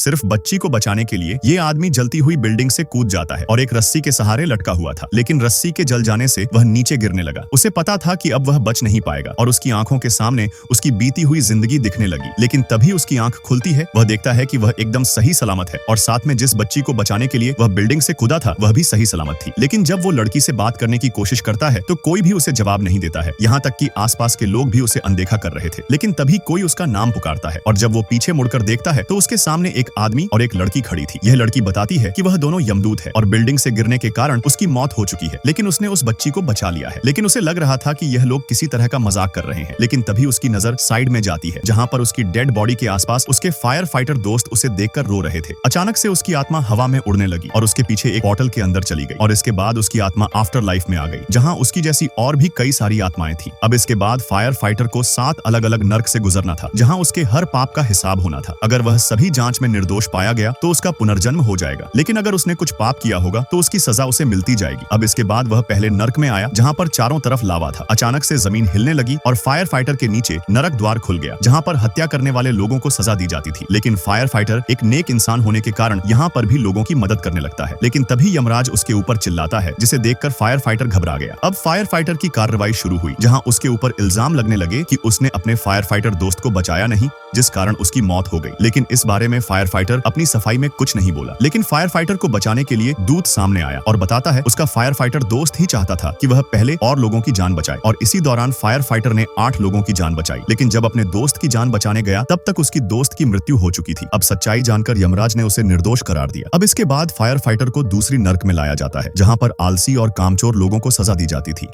सिर्फ बच्ची को बचाने के लिए ये आदमी जलती हुई बिल्डिंग से कूद जाता है और एक रस्सी के सहारे लटका हुआ था, लेकिन रस्सी के जल जाने से वह नीचे गिरने लगा। उसे पता था कि अब वह बच नहीं पाएगा और उसकी आंखों के सामने उसकी बीती हुई जिंदगी दिखने लगी। लेकिन तभी उसकी आंख खुलती है, वह देखता है कि वह एकदम सही सलामत है और साथ में जिस बच्ची को बचाने के लिए वह बिल्डिंग से कूदा था वह भी सही सलामत थी। लेकिन जब वो लड़की से बात करने की कोशिश करता है तो कोई भी उसे जवाब नहीं देता है, यहाँ तक कि आसपास के लोग भी उसे अनदेखा कर रहे थे। लेकिन तभी कोई उसका नाम पुकारता है और जब वो पीछे मुड़कर देखता है तो उसके सामने एक आदमी और एक लड़की खड़ी थी। यह लड़की बताती है कि वह दोनों यमदूत है और बिल्डिंग से गिरने के कारण उसकी मौत हो चुकी है, लेकिन उसने उस बच्ची को बचा लिया है। लेकिन उसे लग रहा था कि यह लोग किसी तरह का मजाक कर रहे हैं। लेकिन तभी उसकी नजर साइड में जाती है जहाँ पर उसकी डेड बॉडी के आसपास उसके फायर फाइटर दोस्त उसे देखकर रो रहे थे। अचानक से उसकी आत्मा हवा में उड़ने लगी और उसके पीछे एक पोर्टल के अंदर चली गई और इसके बाद उसकी आत्मा आफ्टर लाइफ में आ गई, जहाँ उसकी जैसी और भी कई सारी आत्माएं थी। अब इसके बाद फायर फाइटर को 7 अलग अलग नर्क से गुजरना था, जहाँ उसके हर पाप का हिसाब होना था। अगर वह सभी जांच में निर्दोष पाया गया तो उसका पुनर्जन्म हो जाएगा, लेकिन अगर उसने कुछ पाप किया होगा तो उसकी सजा उसे मिलती जाएगी। अब इसके बाद वह पहले नर्क में आया जहाँ पर चारों तरफ लावा था। अचानक से जमीन हिलने लगी और फायर फाइटर के नीचे नरक द्वार खुल गया, जहाँ पर हत्या करने वाले लोगों को सजा दी जाती थी। लेकिन फायर फाइटर एक नेक इंसान होने के कारण यहाँ पर भी लोगों की मदद करने लगता है। लेकिन तभी यमराज उसके ऊपर चिल्लाता है, जिसे देखकर फायर फाइटर घबरा गया। अब फायर फाइटर की कार्रवाई शुरू हुई, जहाँ उसके ऊपर इल्जाम लगने लगे कि उसने अपने फायर फाइटर दोस्त को बचाया नहीं, जिस कारण उसकी मौत हो गई। लेकिन इस बारे में फायर फाइटर अपनी सफाई में कुछ नहीं बोला। लेकिन फायर फाइटर को बचाने के लिए दूत सामने आया और बताता है उसका फायर फाइटर दोस्त ही चाहता था कि वह पहले और लोगों की जान बचाए, और इसी दौरान फायर फाइटर ने 8 लोगों की जान बचाई। लेकिन जब अपने दोस्त की जान बचाने गया तब तक उसकी दोस्त की मृत्यु हो चुकी थी। अब सच्चाई जानकर यमराज ने उसे निर्दोष करार दिया। अब इसके बाद फायर फाइटर को दूसरी नर्क में लाया जाता है, जहाँ पर आलसी और कामचोर लोगों को सजा दी जाती थी।